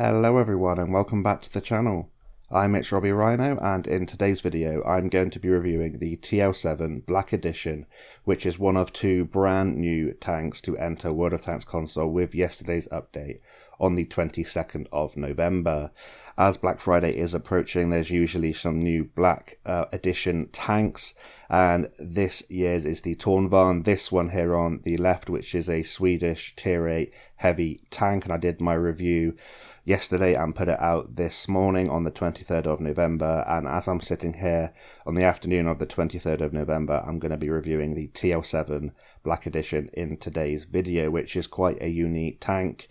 Hello everyone and welcome back to the channel. I'm Robbie Rhino, and in today's video I'm going to be reviewing the TL-7 Black Edition, which is one of two brand new tanks to enter World of Tanks console with yesterday's update on the 22nd of November. As Black Friday is approaching, there's usually some new Black Edition tanks, and this year's is the Tornvarn, this one here on the left, which is a Swedish tier 8 heavy tank, and I did my review yesterday and put it out this morning on the 23rd of November, and as I'm sitting here on the afternoon of the 23rd of November, I'm going to be reviewing the TL-7 Black Edition in today's video, which is quite a unique tank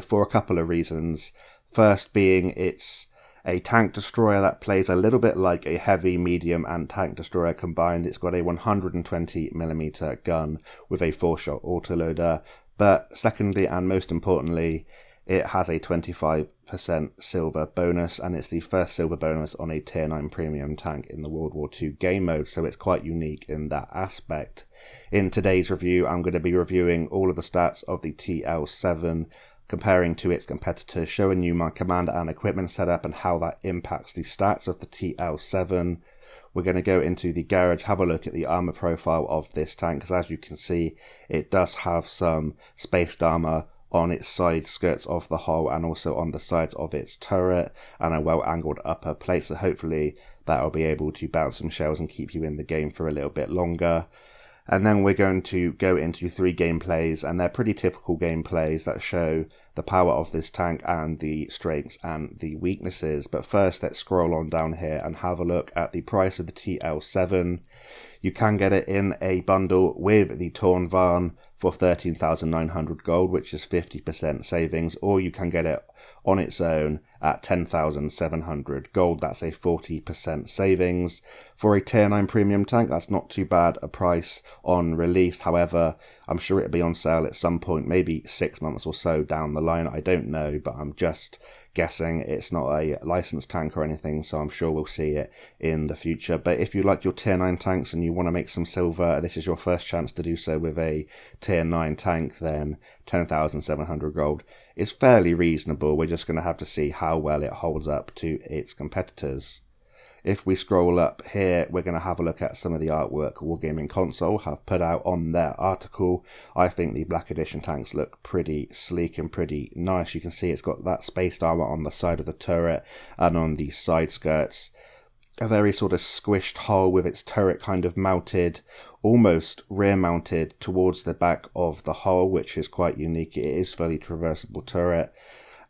for a couple of reasons. First being it's a tank destroyer that plays a little bit like a heavy, medium and tank destroyer combined. It's got a 120mm gun with a 4-shot autoloader, but secondly and most importantly, it has a 25% silver bonus, and it's the first silver bonus on a tier 9 premium tank in the World War II game mode, so it's quite unique in that aspect. In today's review, I'm going to be reviewing all of the stats of the TL-7, comparing to its competitors, showing you my command and equipment setup and how that impacts the stats of the TL-7. We're going to go into the garage, have a look at the armor profile of this tank, because as you can see, it does have some spaced armor on its side skirts of the hull and also on the sides of its turret, and a well angled upper plate, so hopefully that will be able to bounce some shells and keep you in the game for a little bit longer. And then we're going to go into 3 gameplays, and they're pretty typical gameplays that show the power of this tank and the strengths and the weaknesses. But first, let's scroll on down here and have a look at the price of the TL-7. You can get it in a bundle with the Tornvarn for 13,900 gold, which is 50% savings, or you can get it on its own at 10,700 gold. That's a 40% savings. For a tier 9 premium tank, that's not too bad a price on release. However, I'm sure it'll be on sale at some point, maybe 6 months or so down the line. I don't know, but I'm just guessing. It's not a licensed tank or anything, so I'm sure we'll see it in the future. But if you like your tier 9 tanks and you want to make some silver, this is your first chance to do so with a tier 9 tank, then 10,700 gold is fairly reasonable. We're just going to have to see how well it holds up to its competitors. If we scroll up here, we're going to have a look at some of the artwork Wargaming Console have put out on their article. I think the Black Edition tanks look pretty sleek and pretty nice. You can see it's got that spaced armor on the side of the turret and on the side skirts. A very sort of squished hull with its turret kind of mounted, almost rear mounted towards the back of the hull, which is quite unique. It is fully traversable turret.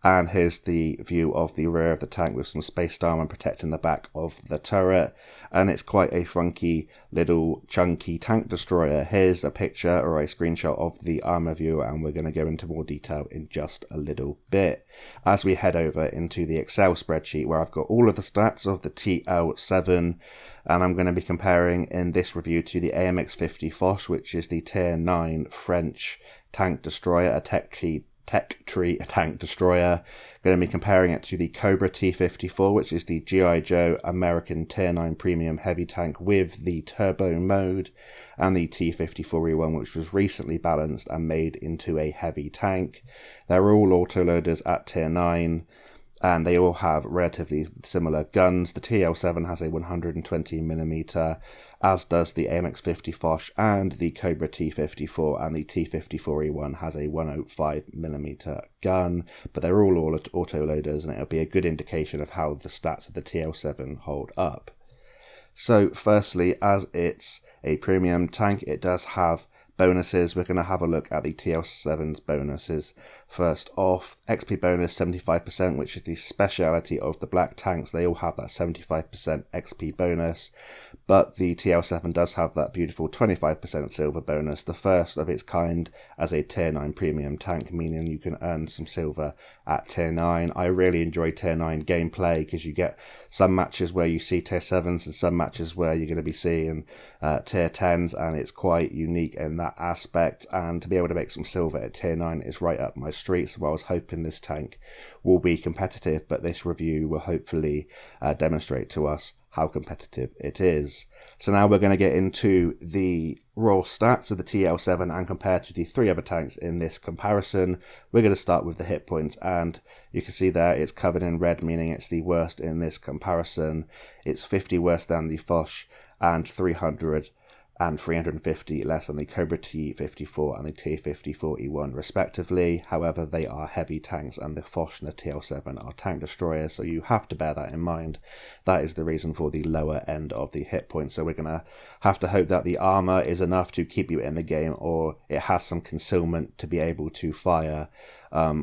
And here's the view of the rear of the tank with some spaced armor protecting the back of the turret. And it's quite a funky little chunky tank destroyer. Here's a picture or a screenshot of the armor view, and we're going to go into more detail in just a little bit. As we head over into the Excel spreadsheet where I've got all of the stats of the TL-7, and I'm going to be comparing in this review to the AMX-50 Foch, which is the tier 9 French tank destroyer, a tech tree tank destroyer. Going to be comparing it to the Cobra T-54, which is the G.I. Joe American tier 9 premium heavy tank with the turbo mode, and the T-54E1, which was recently balanced and made into a heavy tank. They're all autoloaders at tier 9, and they all have relatively similar guns. The TL-7 has a 120mm, as does the AMX-50 Foch and the Cobra T-54, and the T-54E1 has a 105mm gun, but they're all autoloaders, and it'll be a good indication of how the stats of the TL-7 hold up. So firstly, as it's a premium tank, it does have bonuses. We're going to have a look at the TL-7's bonuses. First off, XP bonus 75%, which is the speciality of the black tanks. They all have that 75% XP bonus, but the TL-7 does have that beautiful 25% silver bonus, the first of its kind as a tier 9 premium tank, meaning you can earn some silver at tier 9. I really enjoy tier 9 gameplay because you get some matches where you see tier 7s and some matches where you're going to be seeing tier 10s, and it's quite unique in that that aspect, and to be able to make some silver at tier 9 is right up my street. So I was hoping this tank will be competitive, but this review will hopefully demonstrate to us how competitive it is. So now we're going to get into the raw stats of the TL-7 and compare to the 3 other tanks in this comparison. We're going to start with the hit points, and you can see there it's covered in red, meaning it's the worst in this comparison. It's 50 worse than the Foch and 300 and 350 less than the Cobra T-54 and the T-54E1 respectively. However, they are heavy tanks and the Foch and the TL-7 are tank destroyers, so you have to bear that in mind. That is the reason for the lower end of the hit points. So we're going to have to hope that the armour is enough to keep you in the game, or it has some concealment to be able to fire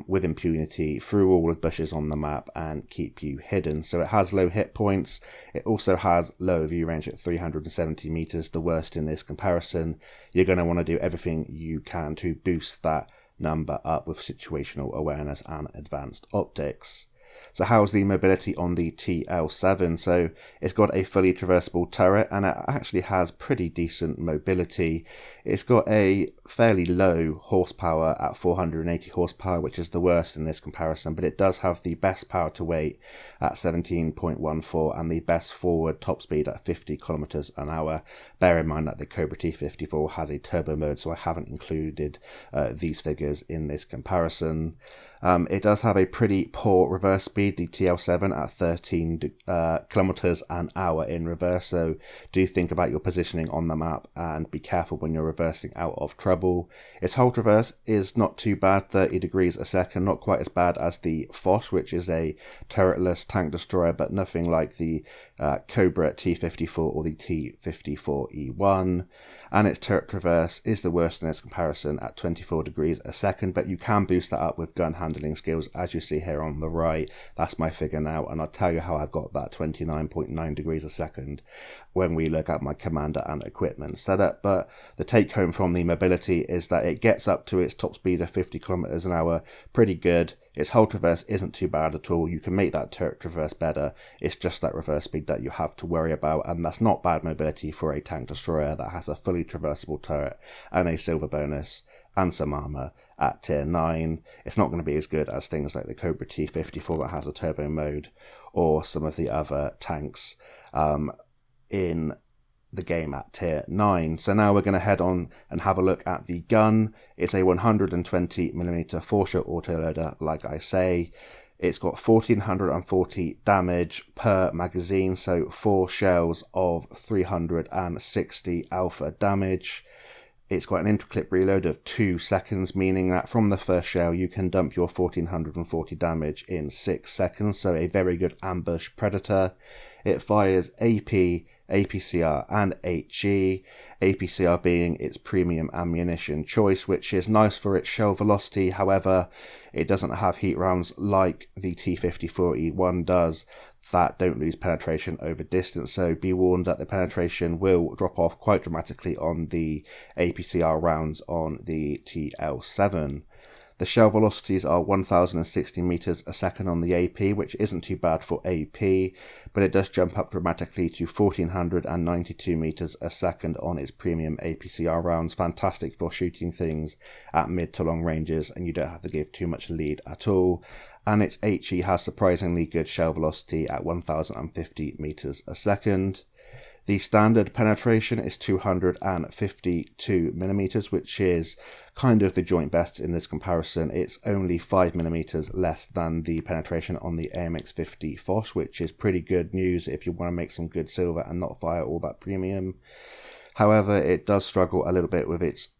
with impunity through all the bushes on the map and keep you hidden. So it has low hit points. It also has low view range at 370 meters, the worst in this comparison. You're going to want to do everything you can to boost that number up with situational awareness and advanced optics. So how's the mobility on the TL-7? So it's got a fully traversable turret, and it actually has pretty decent mobility. It's got a fairly low horsepower at 480 horsepower, which is the worst in this comparison, but it does have the best power to weight at 17.14 and the best forward top speed at 50 kilometers an hour. Bear in mind that the Cobra T-54 has a turbo mode, so I haven't included these figures in this comparison. It does have a pretty poor reverse speed, the TL-7 at 13 kilometers an hour in reverse, so do think about your positioning on the map and be careful when you're reversing out of trouble. Its hold reverse is not too bad, 30 degrees a second, not quite as bad as the Foch, which is a turretless tank destroyer, but nothing like the Cobra T-54 or the T-54E1. And its turret reverse is the worst in this comparison at 24 degrees a second, but you can boost that up with gun handling skills, as you see here on the right. That's my figure now, and I'll tell you how I've got that 29.9 degrees a second when we look at my commander and equipment setup. But the take home from the mobility is that it gets up to its top speed of 50 kilometers an hour pretty good. Its hold reverse isn't too bad at all. You can make that turret reverse better. It's just that reverse speed that you have to worry about, and that's not bad mobility for a tank destroyer that has a fully traversable turret and a silver bonus and some armour at tier 9. It's not going to be as good as things like the Cobra T-54 that has a turbo mode, or some of the other tanks in the game at tier 9. So now we're going to head on and have a look at the gun. It's a 120mm 4-shot autoloader, like I say. It's got 1440 damage per magazine, so 4 shells of 360 alpha damage. It's got an interclip reload of 2 seconds, meaning that from the first shell you can dump your 1440 damage in 6 seconds, so a very good ambush predator. It fires AP, APCR and HE, APCR being its premium ammunition choice, which is nice for its shell velocity. However, it doesn't have heat rounds like the T-54E1 does that don't lose penetration over distance, so be warned that the penetration will drop off quite dramatically on the APCR rounds on the TL-7. The shell velocities are 1060 meters a second on the AP, which isn't too bad for AP, but it does jump up dramatically to 1492 meters a second on its premium APCR rounds. Fantastic for shooting things at mid to long ranges, and you don't have to give too much lead at all. And its HE has surprisingly good shell velocity at 1050 meters a second. The standard penetration is 252 millimeters, which is kind of the joint best in this comparison. It's only 5 millimeters less than the penetration on the AMX-50 Foch, which is pretty good news if you want to make some good silver and not fire all that premium. However, it does struggle a little bit with its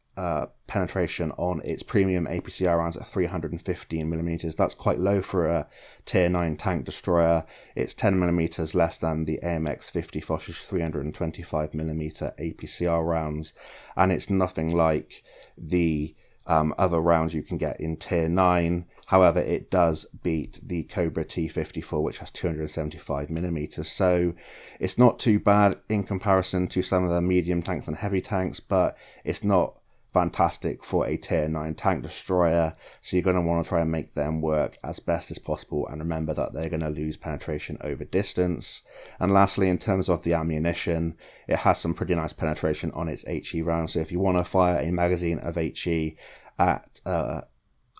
penetration on its premium APCR rounds at 315 millimeters. That's quite low for a tier 9 tank destroyer. It's 10 millimeters less than the AMX-50 Foch's 325 millimeter APCR rounds, and it's nothing like the other rounds you can get in tier 9. However, it does beat the Cobra T-54, which has 275 millimeters, so it's not too bad in comparison to some of the medium tanks and heavy tanks, but it's not fantastic for a tier 9 tank destroyer, so you're going to want to try and make them work as best as possible, and remember that they're going to lose penetration over distance. And lastly, in terms of the ammunition, it has some pretty nice penetration on its HE rounds, so if you want to fire a magazine of HE at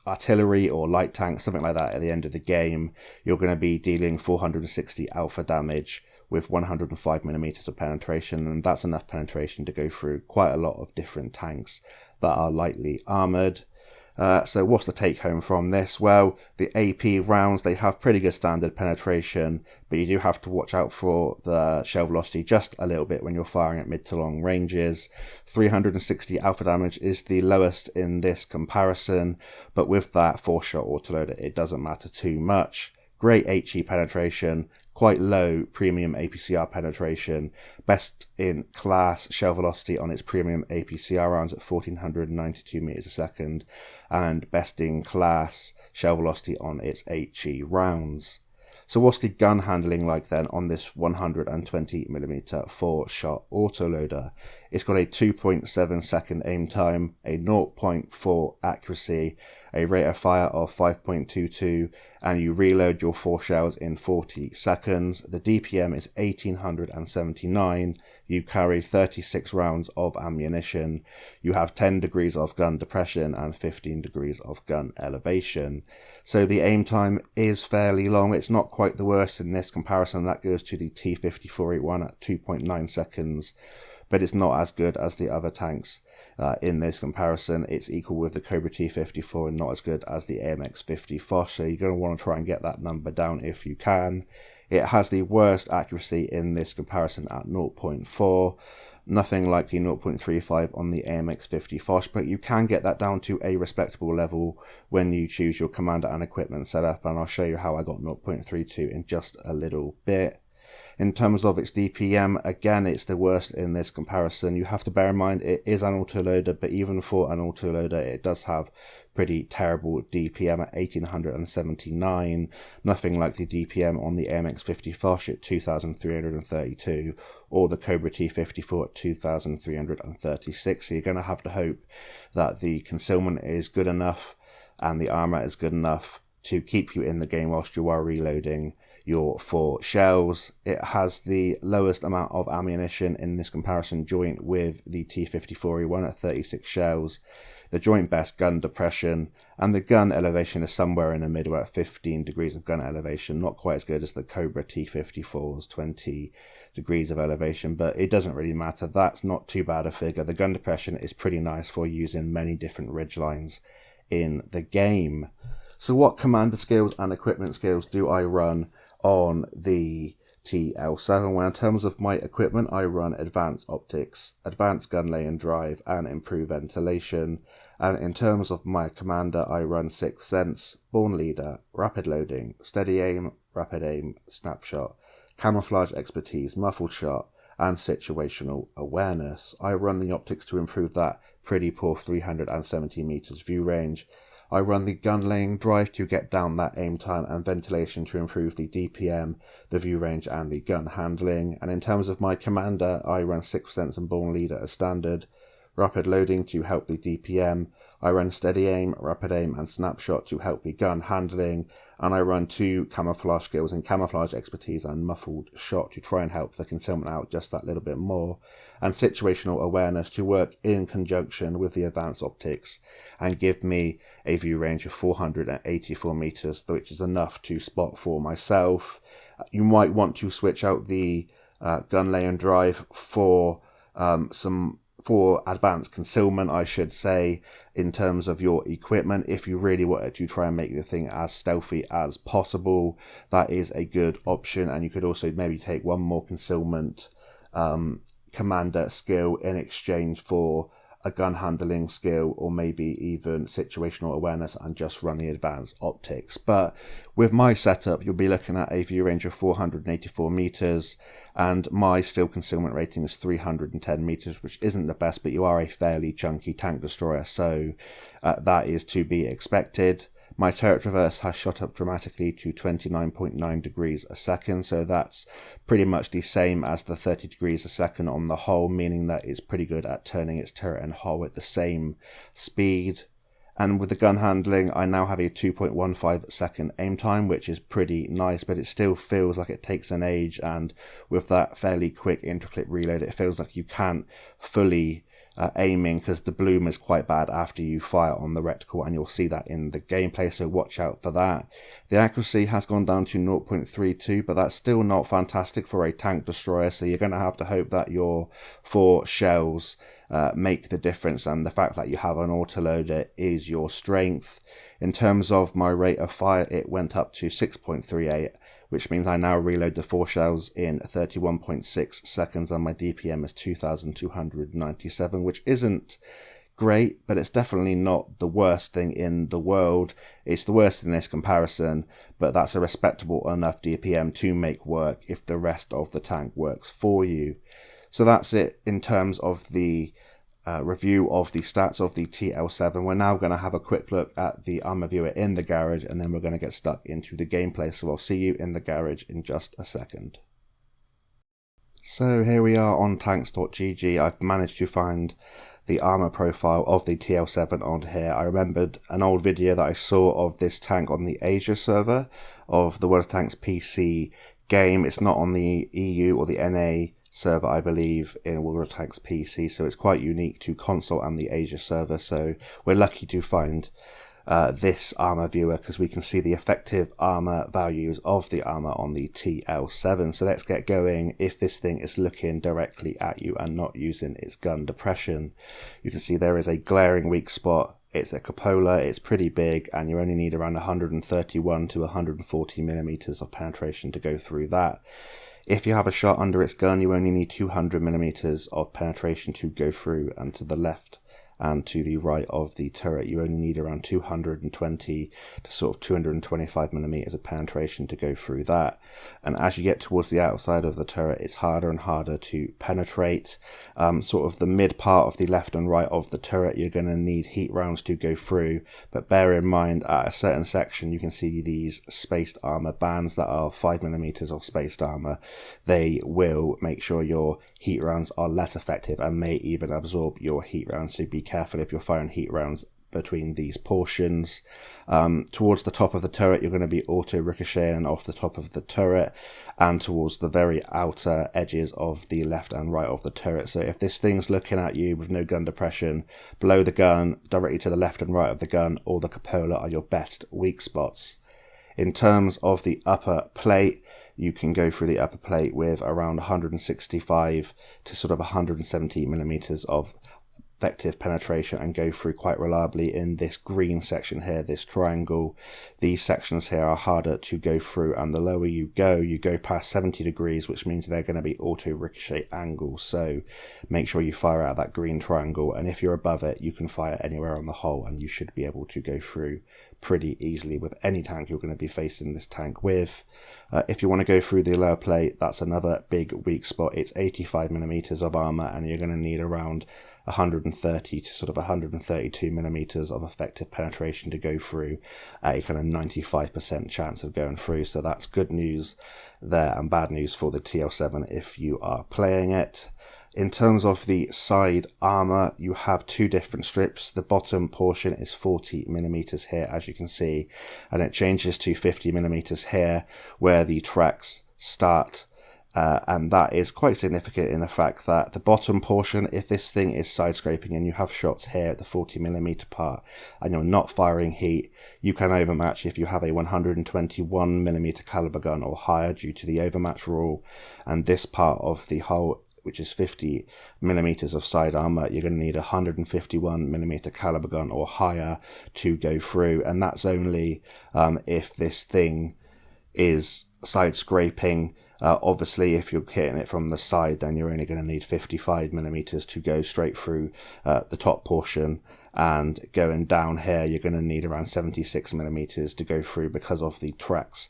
artillery or light tank, something like that, at the end of the game, you're going to be dealing 460 alpha damage with 105mm of penetration, and that's enough penetration to go through quite a lot of different tanks that are lightly armoured. So what's the take home from this? Well, the AP rounds, they have pretty good standard penetration, but you do have to watch out for the shell velocity just a little bit when you're firing at mid to long ranges. 360 alpha damage is the lowest in this comparison, but with that 4-shot autoloader, it doesn't matter too much. Great HE penetration, quite low premium APCR penetration, best in class shell velocity on its premium APCR rounds at 1492 meters a second, and best in class shell velocity on its HE rounds. So what's the gun handling like then on this 120mm 4-shot autoloader? It's got a 2.7 second aim time, a 0.4 accuracy, a rate of fire of 5.22, and you reload your 4 shells in 40 seconds. The DPM is 1879. You carry 36 rounds of ammunition. You have 10 degrees of gun depression and 15 degrees of gun elevation. So the aim time is fairly long. It's not quite the worst in this comparison. That goes to the T-5481 at 2.9 seconds. But it's not as good as the other tanks in this comparison. It's equal with the Cobra T-54 and not as good as the AMX-50 Foch, so you're going to want to try and get that number down if you can. It has the worst accuracy in this comparison at 0.4, nothing like the 0.35 on the AMX-50 Foch, but you can get that down to a respectable level when you choose your commander and equipment setup, and I'll show you how I got 0.32 in just a little bit. In terms of its DPM, again, it's the worst in this comparison. You have to bear in mind it is an autoloader, but even for an autoloader, it does have pretty terrible DPM at 1879. Nothing like the DPM on the AMX-50 Foch at 2332, or the Cobra T-54 at 2336. So you're going to have to hope that the concealment is good enough and the armor is good enough to keep you in the game whilst you are reloading your 4 shells. It has the lowest amount of ammunition in this comparison joint with the T-54E1 at 36 shells, the joint best gun depression, and the gun elevation is somewhere in the middle at 15 degrees of gun elevation, not quite as good as the Cobra T-54's 20 degrees of elevation, but it doesn't really matter. That's not too bad a figure. The gun depression is pretty nice for using many different ridge lines in the game. So what commander skills and equipment skills do I run on the TL-7? Well, in terms of my equipment, I run advanced optics, advanced gun lay and drive, and improved ventilation. And in terms of my commander, I run Sixth Sense, Born Leader, Rapid Loading, Steady Aim, Rapid Aim, Snapshot, Camouflage Expertise, Muffled Shot, and Situational Awareness. I run the optics to improve that pretty poor 370 meters view range. I run the gun laying drive to get down that aim time, and ventilation to improve the DPM, the view range, and the gun handling. And in terms of my commander, I run Sixth Sense and Born Leader as standard, Rapid Loading to help the DPM, I run Steady Aim, Rapid Aim, and Snapshot to help the gun handling, and I run 2 Camouflage skills in Camouflage Expertise and Muffled Shot to try and help the concealment out just that little bit more, and Situational Awareness to work in conjunction with the Advanced Optics and give me a view range of 484 meters, which is enough to spot for myself. You might want to switch out the gun lay and drive for for advanced concealment, I should say, in terms of your equipment. If you really wanted to try and make the thing as stealthy as possible, that is a good option. And you could also maybe take one more concealment commander skill in exchange for a gun handling skill, or maybe even situational awareness, and just run the advanced optics. But with my setup, you'll be looking at a view range of 484 meters, and my still concealment rating is 310 meters, which isn't the best, but you are a fairly chunky tank destroyer, so that is to be expected. My turret traverse has shot up dramatically to 29.9 degrees a second, so that's pretty much the same as the 30 degrees a second on the hull, meaning that it's pretty good at turning its turret and hull at the same speed. And with the gun handling, I now have a 2.15 second aim time, which is pretty nice, but it still feels like it takes an age, and with that fairly quick intraclip reload, it feels like you can't fully aiming, because the bloom is quite bad after you fire on the reticle, and you'll see that in the gameplay, so watch out for that. The accuracy has gone down to 0.32, but that's still not fantastic for a tank destroyer, so you're going to have to hope that your 4 shells make the difference, and the fact that you have an autoloader is your strength. In terms of my rate of fire, it went up to 6.38, which means I now reload the 4 shells in 31.6 seconds, and my DPM is 2,297, which isn't great, but it's definitely not the worst thing in the world. It's the worst in this comparison, but that's a respectable enough DPM to make work if the rest of the tank works for you. So that's it in terms of the review of the stats of the TL-7. We're now going to have a quick look at the armor viewer in the garage, and then we're going to get stuck into the gameplay, so I'll see you in the garage in just a second. So here we are on tanks.gg. I've managed to find the armor profile of the TL-7 on here. I remembered an old video that I saw of this tank on the Asia server of the World of Tanks PC game. It's not on the EU or the NA server, I believe, in World of Tanks PC, so it's quite unique to console and the Asia server, so we're lucky to find this armor viewer, because we can see the effective armor values of the armor on the TL-7. So let's get going. If this thing is looking directly at you and not using its gun depression, you can see there is a glaring weak spot. It's a cupola, it's pretty big, and you only need around 131 to 140 millimeters of penetration to go through that. If you have a shot under its gun, you only need 200 millimeters of penetration to go through, and to the left and to the right of the turret, you only need around 220 to sort of 225 millimeters of penetration to go through that. And as you get towards the outside of the turret, it's harder and harder to penetrate. Sort of the mid part of the left and right of the turret, you're going to need heat rounds to go through, but bear in mind at a certain section you can see these spaced armor bands that are 5 millimeters of spaced armor. They will make sure your heat rounds are less effective and may even absorb your heat rounds, so be careful if you're firing heat rounds between these portions. Towards the top of the turret, you're going to be auto ricocheting off the top of the turret, and towards the very outer edges of the left and right of the turret. So if this thing's looking at you with no gun depression, below the gun, directly to the left and right of the gun, or the cupola are your best weak spots. In terms of the upper plate, you can go through the upper plate with around 165 to sort of 170 millimeters of effective penetration and go through quite reliably in this green section here, this triangle. These sections here are harder to go through, and the lower you go past 70 degrees, which means they're going to be auto ricochet angles, so make sure you fire out that green triangle, and if you're above it you can fire anywhere on the hull and you should be able to go through pretty easily with any tank you're going to be facing this tank with. If you want to go through the lower plate, that's another big weak spot. It's 85 millimeters of armor, and you're going to need around 130 to sort of 132 millimeters of effective penetration to go through, a kind of 95% chance of going through. So that's good news there, and bad news for the TL-7 if you are playing it. In terms of the side armor, you have 2 different strips. The bottom portion is 40 millimeters here, as you can see, and it changes to 50 millimeters here where the tracks start. And that is quite significant in the fact that the bottom portion, if this thing is side scraping and you have shots here at the 40 millimeter part and you're not firing heat, you can overmatch if you have a 121 millimeter caliber gun or higher due to the overmatch rule. And this part of the hull, which is 50 millimeters of side armor, you're going to need a 151 millimeter caliber gun or higher to go through, and that's only if this thing is side scraping. Obviously, if you're hitting it from the side, then you're only going to need 55 millimeters to go straight through the top portion, and going down here, you're going to need around 76 millimeters to go through because of the tracks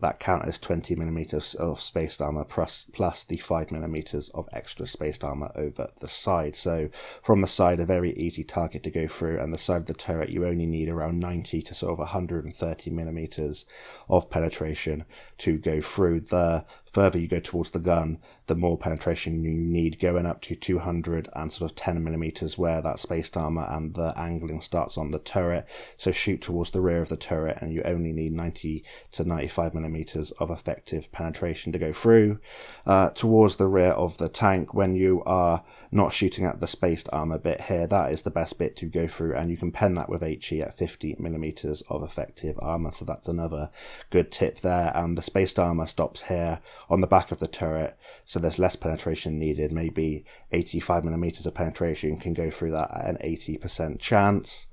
that count as 20mm of spaced armor plus the 5mm of extra spaced armor over the side. So from the side, a very easy target to go through, and the side of the turret you only need around 90 to sort of 130mm of penetration to go through. The further you go towards the gun, the more penetration you need, going up to 200 and sort of 10mm where that spaced armor and the angling starts on the turret. So shoot towards the rear of the turret and you only need 90 to 95mm of effective penetration to go through. Towards the rear of the tank, when you are not shooting at the spaced armor bit here, that is the best bit to go through, and you can pen that with HE at 50mm of effective armor. So that's another good tip there. And the spaced armor stops here on the back of the turret, so there's less penetration needed. Maybe 85mm of penetration can go through that at an 80% chance.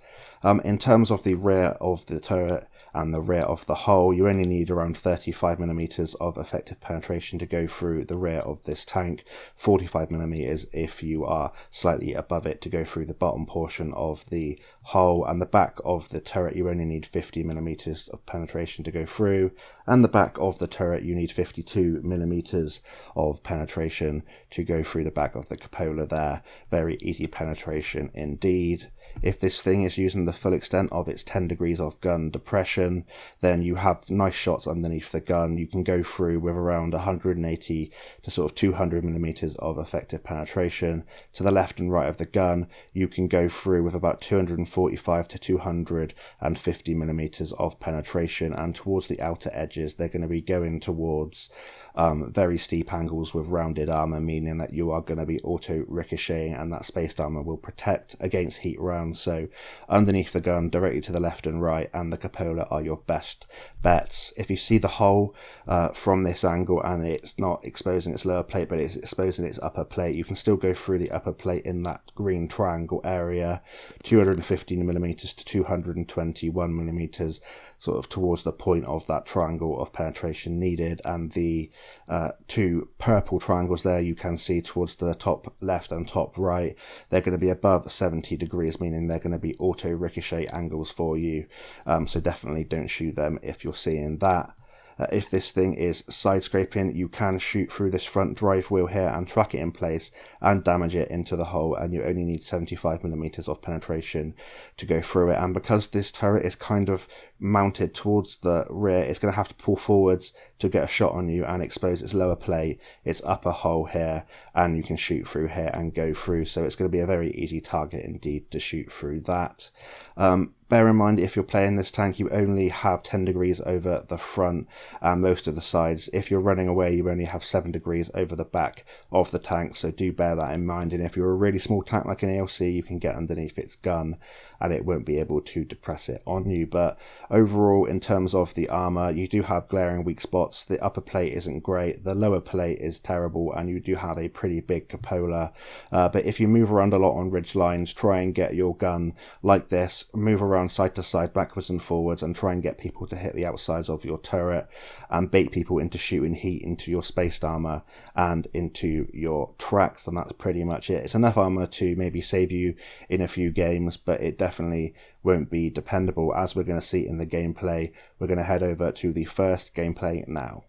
In terms of the rear of the turret and the rear of the hull, you only need around 35mm of effective penetration to go through the rear of this tank, 45mm if you are slightly above it to go through the bottom portion of the hull. And the back of the turret you only need 50mm of penetration to go through, and the back of the turret you need 52mm of penetration to go through the back of the cupola there. Very easy penetration indeed. If this thing is using the full extent of its 10 degrees of gun depression, then you have nice shots underneath the gun. You can go through with around 180 to sort of 200mm of effective penetration. To the left and right of the gun, you can go through with about 245 to 250mm of penetration, and towards the outer edges they're going to be going towards very steep angles with rounded armor, meaning that you are going to be auto ricocheting, and that spaced armor will protect against heat rounds. So underneath the gun, directly to the left and right, and the cupola are your best bets. If you see the hull from this angle and it's not exposing its lower plate but it's exposing its upper plate, you can still go through the upper plate in that green triangle area, 215mm to 221mm, sort of towards the point of that triangle of penetration needed. And the two purple triangles there you can see towards the top left and top right, they're going to be above 70 degrees, meaning they're going to be auto ricochet angles for you. So definitely don't shoot them if you're seeing that. If this thing is side scraping, you can shoot through this front drive wheel here and track it in place and damage it into the hull, and you only need 75mm of penetration to go through it. And because this turret is kind of mounted towards the rear, it's going to have to pull forwards to get a shot on you and expose its lower plate, its upper hull here, and you can shoot through here and go through. So it's going to be a very easy target indeed to shoot through that. Bear in mind, if you're playing this tank, you only have 10 degrees over the front and most of the sides. If you're running away, you only have 7 degrees over the back of the tank, so do bear that in mind. And if you're a really small tank like an ALC, you can get underneath its gun and it won't be able to depress it on you. But overall, in terms of the armor, you do have glaring weak spots. The upper plate isn't great, the lower plate is terrible, and you do have a pretty big cupola. But if you move around a lot on ridge lines, try and get your gun like this, move around side to side, backwards and forwards, and try and get people to hit the outsides of your turret and bait people into shooting heat into your spaced armor and into your tracks, and that's pretty much it. It's enough armor to maybe save you in a few games, but it definitely won't be dependable, as we're going to see in the gameplay. We're going to head over to the first gameplay now.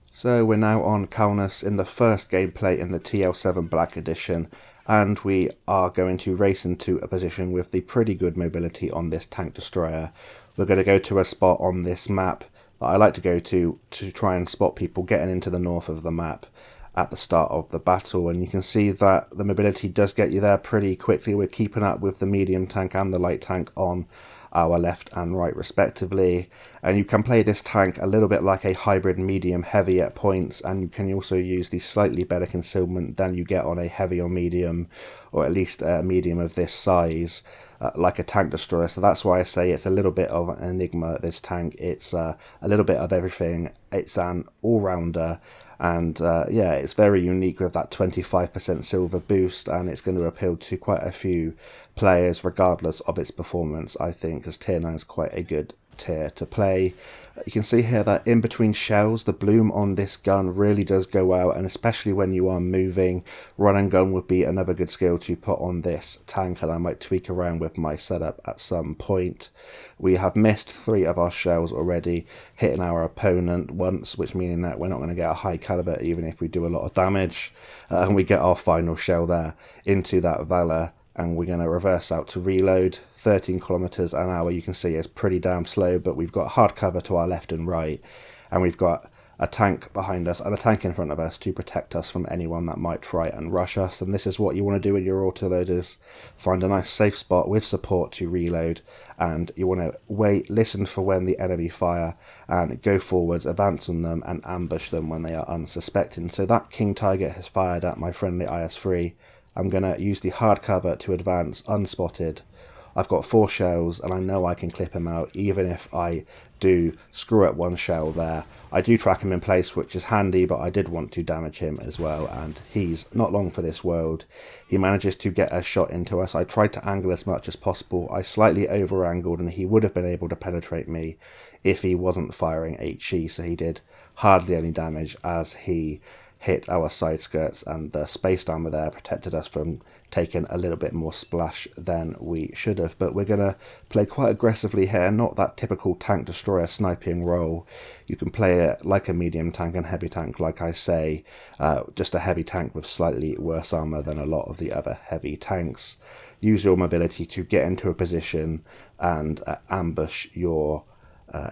So we're now on Kaunas in the first gameplay in the TL-7 Black Edition, and we are going to race into a position with the pretty good mobility on this tank destroyer. We're going to go to a spot on this map that I like to go to try and spot people getting into the north of the map at the start of the battle, and you can see that the mobility does get you there pretty quickly. We're keeping up with the medium tank and the light tank on our left and right respectively, and you can play this tank a little bit like a hybrid medium heavy at points, and you can also use the slightly better concealment than you get on a heavy or medium, or at least a medium of this size, like a tank destroyer. So that's why I say it's a little bit of an enigma, this tank. It's a little bit of everything. It's an all-rounder, and yeah, it's very unique with that 25% silver boost, and it's going to appeal to quite a few players regardless of its performance, I think, because Tier 9 is quite a good tier to play. You can see here that in between shells, the bloom on this gun really does go out, and especially when you are moving, run and gun would be another good skill to put on this tank, and I might tweak around with my setup at some point. We have missed 3 of our shells already, hitting our opponent once, which meaning that we're not going to get a high caliber even if we do a lot of damage, and we get our final shell there into that Valor. And we're going to reverse out to reload. 13 kilometers an hour, you can see it's pretty damn slow, but we've got hard cover to our left and right, and we've got a tank behind us and a tank in front of us to protect us from anyone that might try and rush us. And this is what you want to do in your autoloaders: find a nice safe spot with support to reload, and you want to wait, listen for when the enemy fire, and go forwards, advance on them and ambush them when they are unsuspecting. So that King Tiger has fired at my friendly IS-3. I'm going to use the hard cover to advance unspotted. I've got 4 shells and I know I can clip him out even if I do screw up 1 shell there. I do track him in place, which is handy, but I did want to damage him as well, and he's not long for this world. He manages to get a shot into us. I tried to angle as much as possible. I slightly over angled and he would have been able to penetrate me if he wasn't firing HE, so he did hardly any damage as he hit our side skirts, and the space armor there protected us from taking a little bit more splash than we should have. But we're going to play quite aggressively here, not that typical tank destroyer sniping role. You can play it like a medium tank and heavy tank, like I say, just a heavy tank with slightly worse armor than a lot of the other heavy tanks. Use your mobility to get into a position and ambush your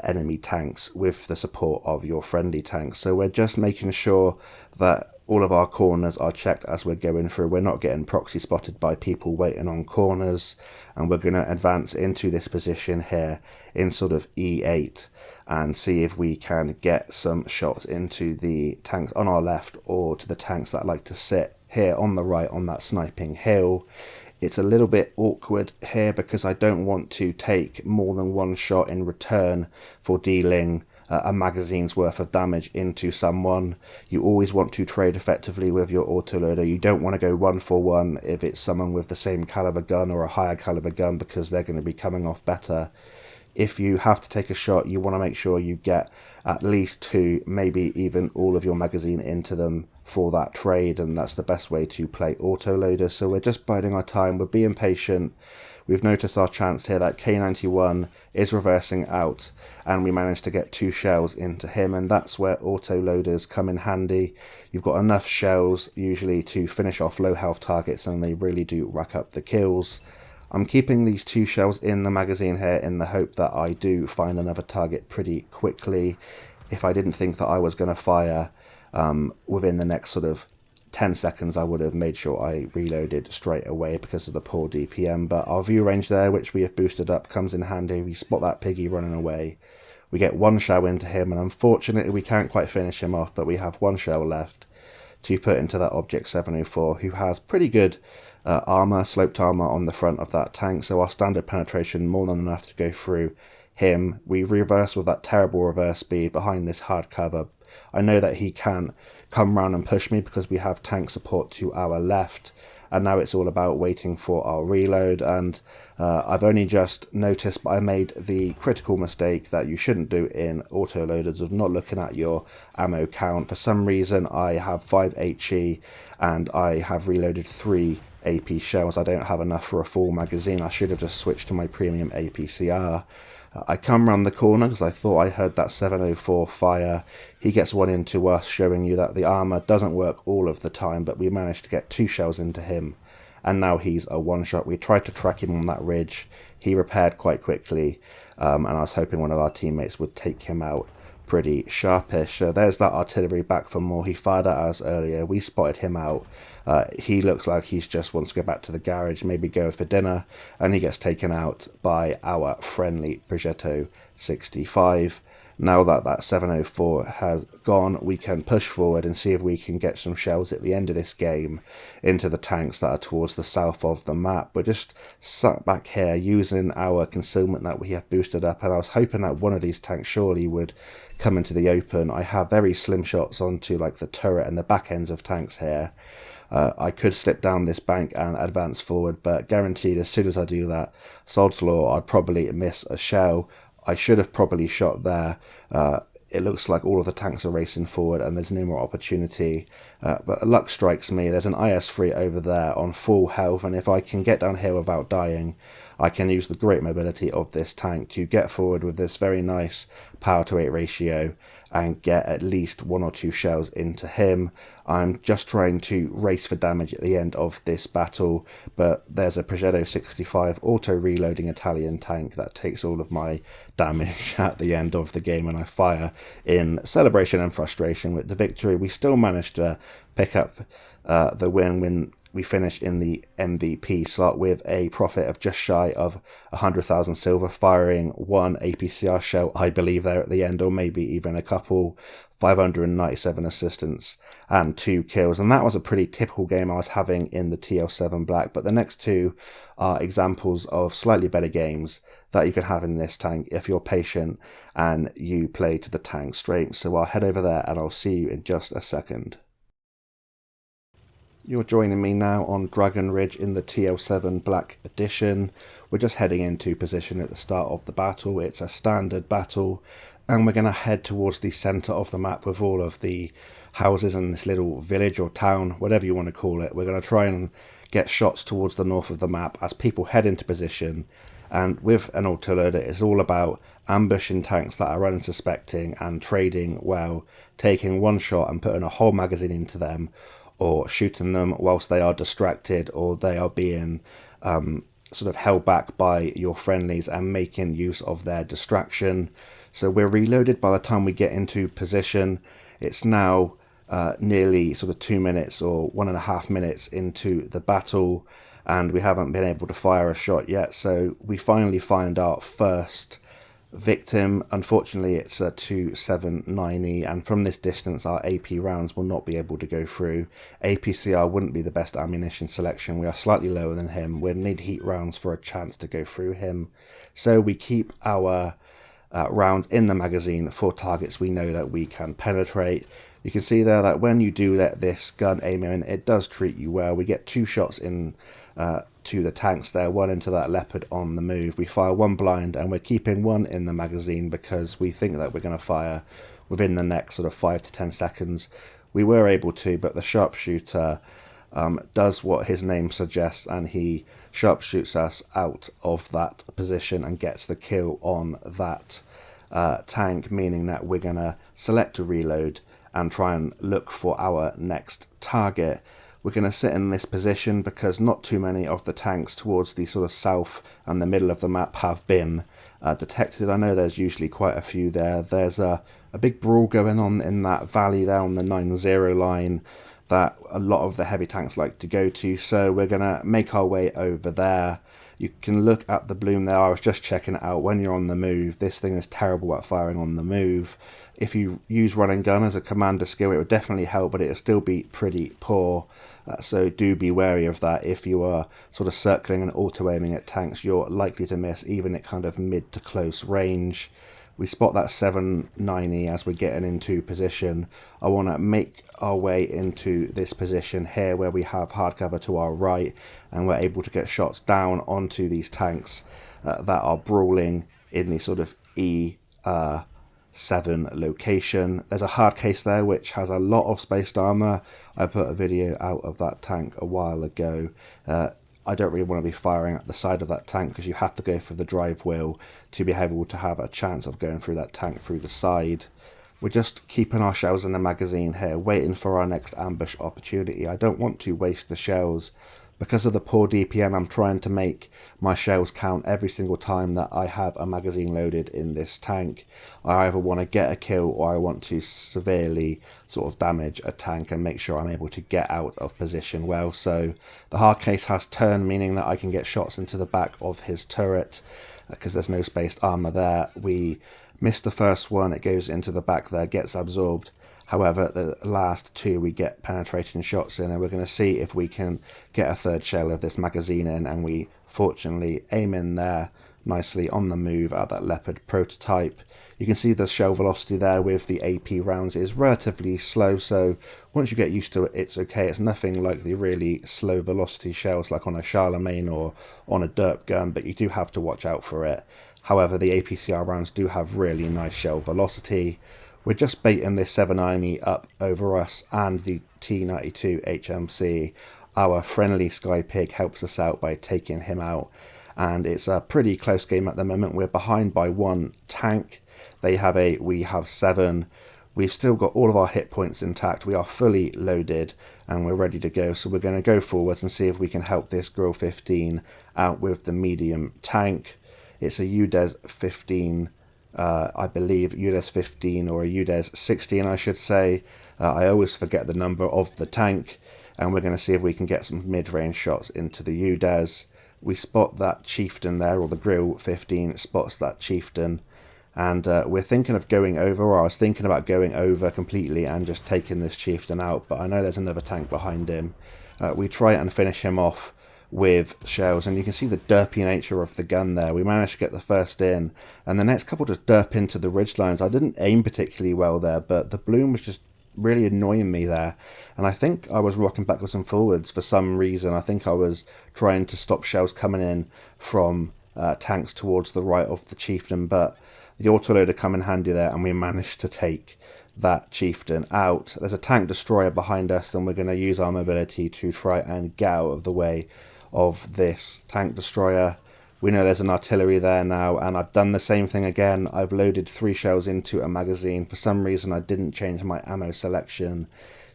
enemy tanks with the support of your friendly tanks. So we're just making sure that all of our corners are checked as we're going through. We're not getting proxy spotted by people waiting on corners, and we're going to advance into this position here in sort of E8 and see if we can get some shots into the tanks on our left or to the tanks that like to sit here on the right on that sniping hill. It's a little bit awkward here because I don't want to take more than 1 shot in return for dealing a magazine's worth of damage into someone. You always want to trade effectively with your autoloader. You don't want to go 1 for 1 if it's someone with the same caliber gun or a higher caliber gun, because they're going to be coming off better. If you have to take a shot, you want to make sure you get at least 2, maybe even all of your magazine into them for that trade, and that's the best way to play autoloader. So we're just biding our time, we're being patient. We've noticed our chance here that K91 is reversing out, and we managed to get 2 shells into him, and that's where autoloaders come in handy. You've got enough shells usually to finish off low health targets, and they really do rack up the kills. I'm keeping these 2 shells in the magazine here in the hope that I do find another target pretty quickly. If I didn't think that I was going to fire within the next sort of 10 seconds, I would have made sure I reloaded straight away because of the poor DPM. But our view range there, which we have boosted up, comes in handy. We spot that piggy running away. We get 1 shell into him, and unfortunately we can't quite finish him off, but we have 1 shell left to put into that Object 704, who has pretty good armor, sloped armor on the front of that tank, so our standard penetration more than enough to go through him. We reverse with that terrible reverse speed behind this hard cover. I know that he can come round and push me because we have tank support to our left, and now it's all about waiting for our reload. And I've only just noticed, but I made the critical mistake that you shouldn't do in autoloaders of not looking at your ammo count. For some reason I have 5 HE and I have reloaded 3 AP shells. I don't have enough for a full magazine. I should have just switched to my premium APCR. I come round the corner because I thought I heard that 704 fire. He gets 1 into us, showing you that the armor doesn't work all of the time, but we managed to get 2 shells into him, and now he's a 1-shot. We tried to track him on that ridge. He repaired quite quickly, and I was hoping one of our teammates would take him out pretty sharpish. So there's that artillery back for more. He fired at us earlier. We spotted him out. He looks like he just wants to go back to the garage, maybe go for dinner, and he gets taken out by our friendly Progetto 65. Now that that 704 has gone, we can push forward and see if we can get some shells at the end of this game into the tanks that are towards the south of the map. We're just sat back here using our concealment that we have boosted up, and I was hoping that one of these tanks surely would come into the open. I have very slim shots onto like the turret and the back ends of tanks here. I could slip down this bank and advance forward, but guaranteed as soon as I do that, sod's law, I'd probably miss a shell. I should have probably shot there. It looks like all of the tanks are racing forward and there's no more opportunity. But luck strikes me. There's an IS-3 over there on full health, and if I can get down here without dying, I can use the great mobility of this tank to get forward with this very nice power to weight ratio and get at least 1 or 2 shells into him. I'm just trying to race for damage at the end of this battle, but there's a Progetto 65 auto-reloading Italian tank that takes all of my damage at the end of the game when I fire. In celebration and frustration with the victory, we still managed to pick up the win when we finished in the MVP slot with a profit of just shy of 100,000 silver, firing 1 APCR shell, I believe, there at the end, or maybe even a couple, 597 assistance and 2 kills. And that was a pretty typical game I was having in the TL-7 Black, but the next 2 are examples of slightly better games that you can have in this tank if you're patient and you play to the tank straight. So I'll head over there and I'll see you in just a second. You're joining me now on Dragon Ridge in the TL-7 Black Edition. We're just heading into position at the start of the battle. It's a standard battle, and we're going to head towards the centre of the map with all of the houses in this little village or town, whatever you want to call it. We're going to try and get shots towards the north of the map as people head into position. And with an autoloader, it's all about ambushing tanks that are unsuspecting and trading well, taking one shot and putting a whole magazine into them, or shooting them whilst they are distracted or they are being sort of held back by your friendlies and making use of their distraction. So we're reloaded by the time we get into position. It's now nearly sort of 2 minutes or 1.5 minutes into the battle, and we haven't been able to fire a shot yet. So we finally find our first victim. Unfortunately, it's a 279E, and from this distance our AP rounds will not be able to go through. APCR wouldn't be the best ammunition selection. We are slightly lower than him. We'd need heat rounds for a chance to go through him. So we keep our rounds in the magazine for targets we know that we can penetrate. You can see there that when you do let this gun aim in, it does treat you well. We get 2 shots in to the tanks there, 1 into that leopard on the move. We fire 1 blind, and we're keeping 1 in the magazine because we think that we're going to fire within the next sort of 5 to 10 seconds. We were able to, but the sharpshooter does what his name suggests, and he sharpshoots us out of that position and gets the kill on that tank, meaning that we're going to select a reload and try and look for our next target. We're going to sit in this position because not too many of the tanks towards the sort of south and the middle of the map have been detected. I know there's usually quite a few there. There's a big brawl going on in that valley there on the 9-0 line that a lot of the heavy tanks like to go to, so we're going to make our way over there. You can look at the bloom there. I was just checking it out. When you're on the move, this thing is terrible at firing on the move. If you use run and gun as a commander skill, it would definitely help, but it would still be pretty poor. So do be wary of that. If you are sort of circling and auto-aiming at tanks, you're likely to miss, even at kind of mid to close range. We spot that 790 as we're getting into position. I want to make our way into this position here where we have hard cover to our right, and we're able to get shots down onto these tanks that are brawling in the sort of E7 location. There's a hard case there which has a lot of spaced armor. I put a video out of that tank a while ago. I don't really want to be firing at the side of that tank because you have to go for the drive wheel to be able to have a chance of going through that tank through the side. We're just keeping our shells in the magazine here, waiting for our next ambush opportunity. I don't want to waste the shells. Because of the poor DPM, I'm trying to make my shells count every single time that I have a magazine loaded in this tank. I either want to get a kill or I want to severely sort of damage a tank and make sure I'm able to get out of position well. So the hard case has turned, meaning that I can get shots into the back of his turret because there's no spaced armor there. We missed the first one, it goes into the back there, gets absorbed. However, the last 2 we get penetrating shots in, and we're going to see if we can get a third shell of this magazine in, and we fortunately aim in there nicely on the move at that Leopard prototype. You can see the shell velocity there with the AP rounds is relatively slow, so Once you get used to it, it's okay. It's nothing like the really slow velocity shells like on a Charlemagne or on a derp gun, but you do have to watch out for it. However, the APCR rounds do have really nice shell velocity. We're just baiting this 790 up over us and the T92 HMC. Our friendly Sky Pig helps us out by taking him out, and it's a pretty close game at the moment. We're behind by 1 tank. They have 8, we have 7. We've still got all of our hit points intact. We are fully loaded and we're ready to go. So we're going to go forwards and see if we can help this Grill 15 out with the medium tank. It's a UDES 15, I believe, UDES 15 or a UDES 16, I should say. I always forget the number of the tank. And we're going to see if we can get some mid-range shots into the UDES. We spot that chieftain there, or the Grill 15 spots that chieftain. And we're thinking of going over, or I was thinking about going over completely and just taking this chieftain out, but I know there's another tank behind him. We try and finish him off with shells, and you can see the derpy nature of the gun there. We managed to get the first in, and the next couple just derp into the ridge lines. I didn't aim particularly well there, but the bloom was just really annoying me there, and I think I was rocking backwards and forwards for some reason. I think I was trying to stop shells coming in from tanks towards the right of the chieftain, but the autoloader come in handy there, and we managed to take that chieftain out. There's a tank destroyer behind us, and we're going to use our mobility to try and get out of the way of this tank destroyer. We know there's an artillery there now, and I've done the same thing again. I've loaded 3 shells into a magazine. For some reason I didn't change my ammo selection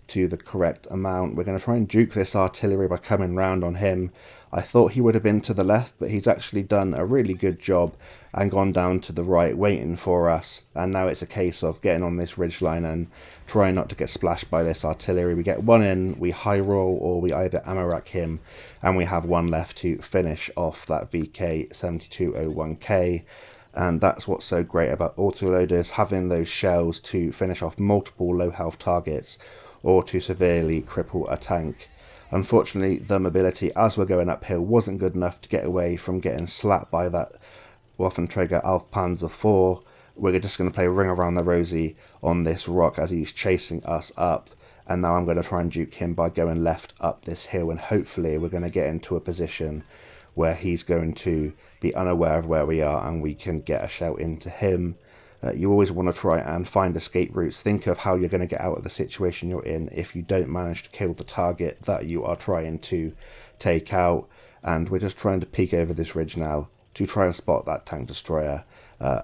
to the correct amount. We're going to try and juke this artillery by coming round on him. I thought he would have been to the left, but he's actually done a really good job and gone down to the right waiting for us. And now it's a case of getting on this ridgeline and trying not to get splashed by this artillery. We get 1 in, we high roll, or we either ammo rack him, and we have 1 left to finish off that VK7201K. And that's what's so great about autoloaders, having those shells to finish off multiple low health targets or to severely cripple a tank. Unfortunately, the mobility as we're going uphill wasn't good enough to get away from getting slapped by that Waffenträger Panzer IV. We're just going to play Ring Around the Rosie on this rock as he's chasing us up. And now I'm going to try and duke him by going left up this hill, and hopefully we're going to get into a position where he's going to be unaware of where we are and we can get a shout into him. You always want to try and find escape routes. Think of how you're going to get out of the situation you're in if you don't manage to kill the target that you are trying to take out. And we're just trying to peek over this ridge now to try and spot that tank destroyer.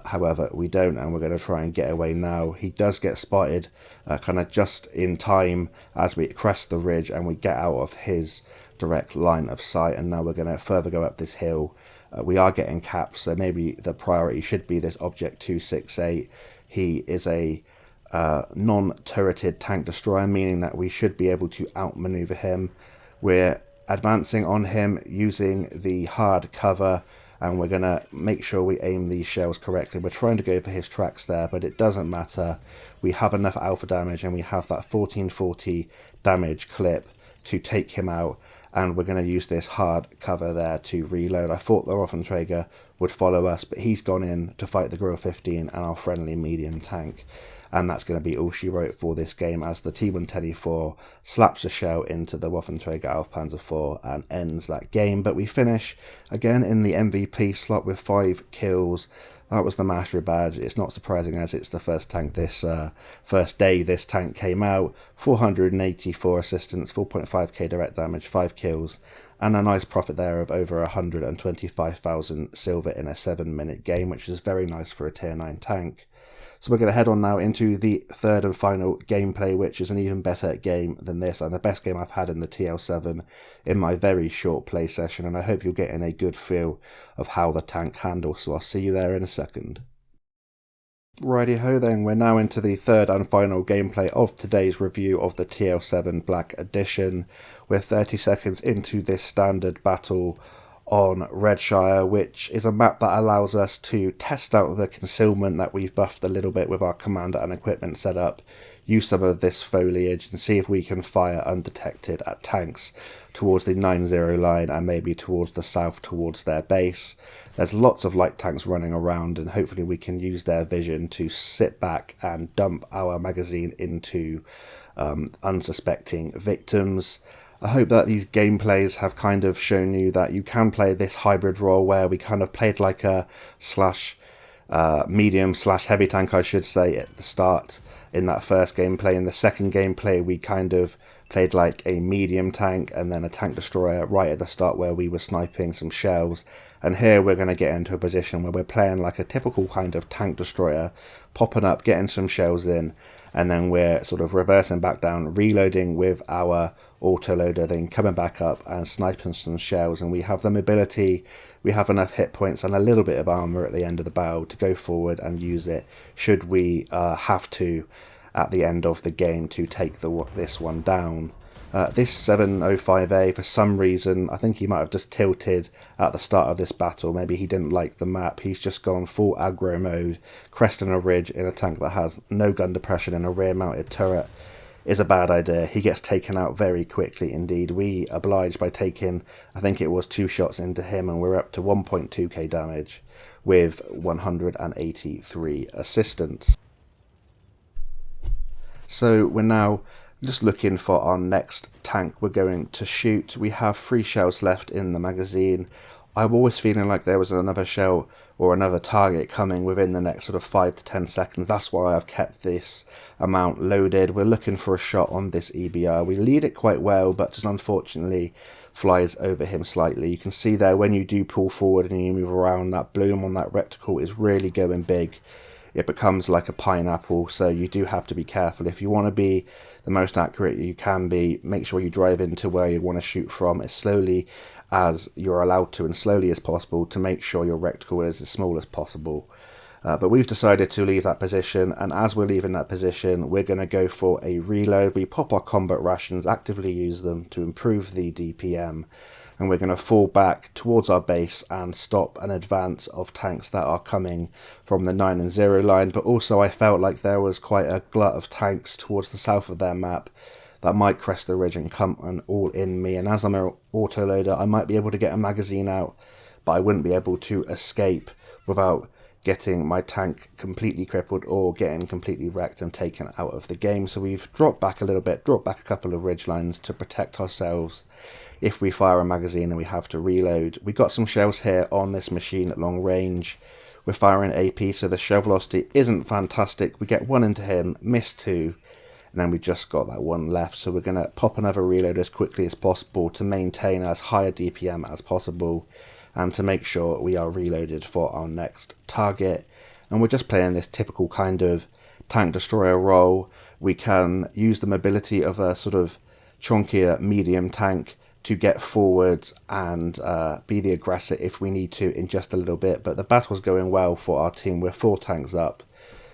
However, we don't, and we're going to try and get away now. He does get spotted kind of just in time as we crest the ridge and we get out of his direct line of sight. And now we're going to further go up this hill. We are getting caps, so maybe the priority should be this Object 268. He is a non-turreted tank destroyer, meaning that we should be able to outmaneuver him. We're advancing on him using the hard cover, and we're going to make sure we aim these shells correctly. We're trying to go for his tracks there, but it doesn't matter. We have enough alpha damage, and we have that 1440 damage clip to take him out. And we're going to use this hard cover there to reload. I thought the Waffenträger would follow us, but he's gone in to fight the Grill 15 and our friendly medium tank. And that's going to be all she wrote for this game, as the T-124 slaps a shell into the Waffenträger Panzer IV and ends that game. But we finish again in the MVP slot with 5 kills. That was the mastery badge. It's not surprising, as it's the first tank this first day this tank came out. 484 assistance, 4.5k direct damage, 5 kills, and a nice profit there of over 125,000 silver in a 7-minute game, which is very nice for a tier 9 tank. So we're going to head on now into the third and final gameplay, which is an even better game than this, and the best game I've had in the TL-7 in my very short play session, and I hope you're getting a good feel of how the tank handles, so I'll see you there in a second. Righty-ho then, we're now into the third and final gameplay of today's review of the TL-7 Black Edition. We're 30 seconds into this standard battle on Redshire, which is a map that allows us to test out the concealment that we've buffed a little bit with our commander and equipment setup, use some of this foliage and see if we can fire undetected at tanks towards the 9-0 line and maybe towards the south towards their base. There's lots of light tanks running around, and hopefully we can use their vision to sit back and dump our magazine into unsuspecting victims. I hope that these gameplays have kind of shown you that you can play this hybrid role where we kind of played like a medium / heavy tank, I should say, at the start in that first gameplay. In the second gameplay, we kind of played like a medium tank and then a tank destroyer right at the start where we were sniping some shells. And here we're going to get into a position where we're playing like a typical kind of tank destroyer, popping up, getting some shells in, and then we're sort of reversing back down, reloading with our autoloader, then coming back up and sniping some shells. And we have the mobility, we have enough hit points and a little bit of armor at the end of the barrel to go forward and use it should we have to at the end of the game to take this one down. This 705A, for some reason, I think he might have just tilted at the start of this battle. Maybe he didn't like the map. He's just gone full aggro mode, cresting a ridge in a tank that has no gun depression and a rear mounted turret. Is a bad idea. He gets taken out very quickly indeed. We obliged by taking, I think it was 2 shots into him, and we're up to 1.2k damage with 183 assistance. So we're now just looking for our next tank we're going to shoot. We have 3 shells left in the magazine. I'm always feeling like there was another shell or another target coming within the next sort of 5 to 10 seconds. That's why I've kept this amount loaded. We're looking for a shot on this EBR. We lead it quite well, but just unfortunately flies over him slightly. You can see there when you do pull forward and you move around, that bloom on that reticle is really going big. It becomes like a pineapple, so you do have to be careful. If you want to be the most accurate you can be, make sure you drive into where you want to shoot from as slowly as you're allowed to and slowly as possible to make sure your reticle is as small as possible. But we've decided to leave that position, and as we're leaving that position, we're going to go for a reload. We pop our combat rations, actively use them to improve the DPM, and we're going to fall back towards our base and stop an advance of tanks that are coming from the 9 and 0 line. But also I felt like there was quite a glut of tanks towards the south of their map that might crest the ridge and come and all in me. And as I'm an autoloader, I might be able to get a magazine out, but I wouldn't be able to escape without getting my tank completely crippled or getting completely wrecked and taken out of the game. So we've dropped back a little bit, dropped back a couple of ridge lines to protect ourselves if we fire a magazine and we have to reload. We got some shells here on this machine at long range. We're firing AP, so the shell velocity isn't fantastic. We get 1 into him, miss 2, and then we just got that 1 left. So we're going to pop another reload as quickly as possible to maintain as high a DPM as possible and to make sure we are reloaded for our next target. And we're just playing this typical kind of tank destroyer role. We can use the mobility of a sort of chunkier medium tank to get forwards and be the aggressor if we need to in just a little bit. But the battle's going well for our team. We're 4 tanks up,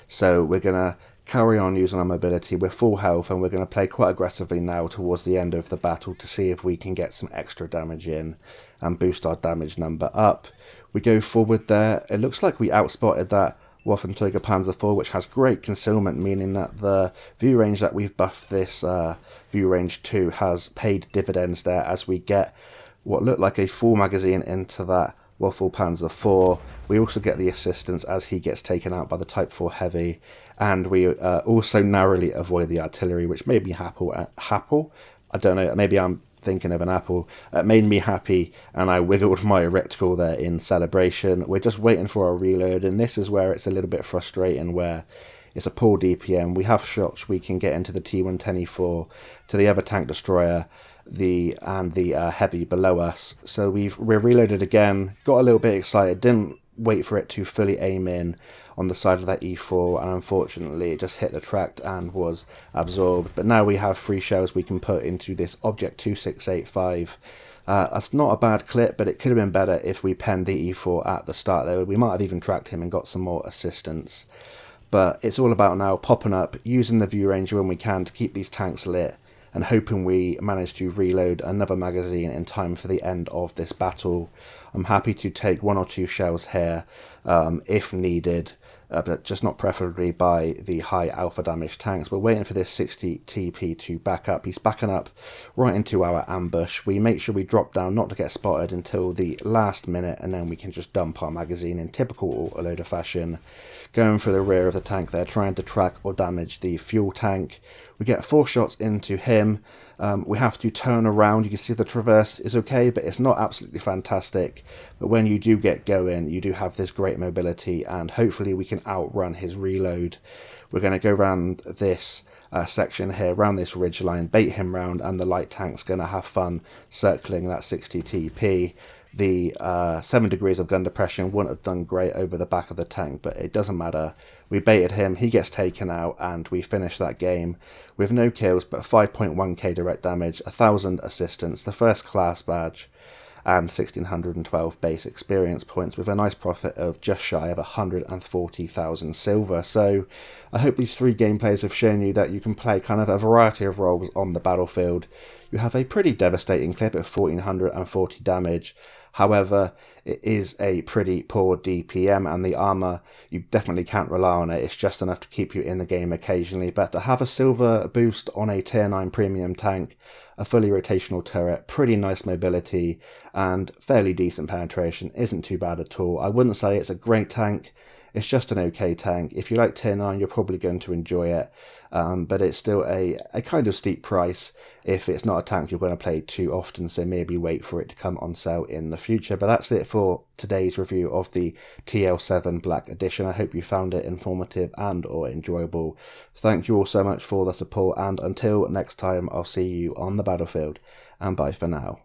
so we're going to carry on using our mobility. We're full health, and we're going to play quite aggressively now towards the end of the battle to see if we can get some extra damage in and boost our damage number up. We go forward there. It looks like we outspotted that WoT Panzer IV, which has great concealment, meaning that the view range that we've buffed this view range to has paid dividends there as we get what looked like a full magazine into that WoT Panzer IV. We also get the assistance as he gets taken out by the Type 4 Heavy, and we also narrowly avoid the artillery, which made me happy. I don't know, maybe I'm thinking of an apple. It made me happy, and I wiggled my reticle there in celebration. We're just waiting for our reload, and this is where it's a little bit frustrating, where it's a poor DPM. We have shots we can get into the T-110E4, to the other tank destroyer, and the heavy below us. So we're reloaded again, got a little bit excited, didn't wait for it to fully aim in on the side of that E4, and unfortunately it just hit the track and was absorbed. But now we have 3 shells we can put into this Object 2685. That's not a bad clip, but it could have been better if we penned the E4 at the start there. We might have even tracked him and got some more assistance. But it's all about now popping up, using the view range when we can to keep these tanks lit, and hoping we manage to reload another magazine in time for the end of this battle. I'm happy to take 1 or 2 shells here if needed, but just not preferably by the high alpha damage tanks. We're waiting for this 60 TP to back up. He's backing up right into our ambush. We make sure we drop down not to get spotted until the last minute, and then we can just dump our magazine in typical autoloader fashion, going for the rear of the tank there, trying to track or damage the fuel tank. We get 4 shots into him. We have to turn around. You can see the traverse is okay, but it's not absolutely fantastic. But when you do get going, you do have this great mobility, and hopefully we can outrun his reload. We're going to go around this section here, around this ridge line, bait him round, and the light tank's going to have fun circling that 60 TP. The 7 degrees of gun depression wouldn't have done great over the back of the tank, but it doesn't matter. We baited him, he gets taken out, and we finish that game with no kills, but 5.1k direct damage, 1000 assistance, the first class badge, and 1612 base experience points, with a nice profit of just shy of 140,000 silver. So I hope these 3 gameplays have shown you that you can play kind of a variety of roles on the battlefield. You have a pretty devastating clip of 1440 damage. However, it is a pretty poor DPM, and the armour, you definitely can't rely on it. It's just enough to keep you in the game occasionally. But to have a silver boost on a tier 9 premium tank, a fully rotational turret, pretty nice mobility, and fairly decent penetration isn't too bad at all. I wouldn't say it's a great tank. It's just an okay tank. If you like tier 9, you're probably going to enjoy it, but it's still a kind of steep price if it's not a tank you're going to play too often, so maybe wait for it to come on sale in the future. But that's it for today's review of the TL-7 Black Edition. I hope you found it informative and or enjoyable. Thank you all so much for the support, and until next time, I'll see you on the battlefield, and bye for now.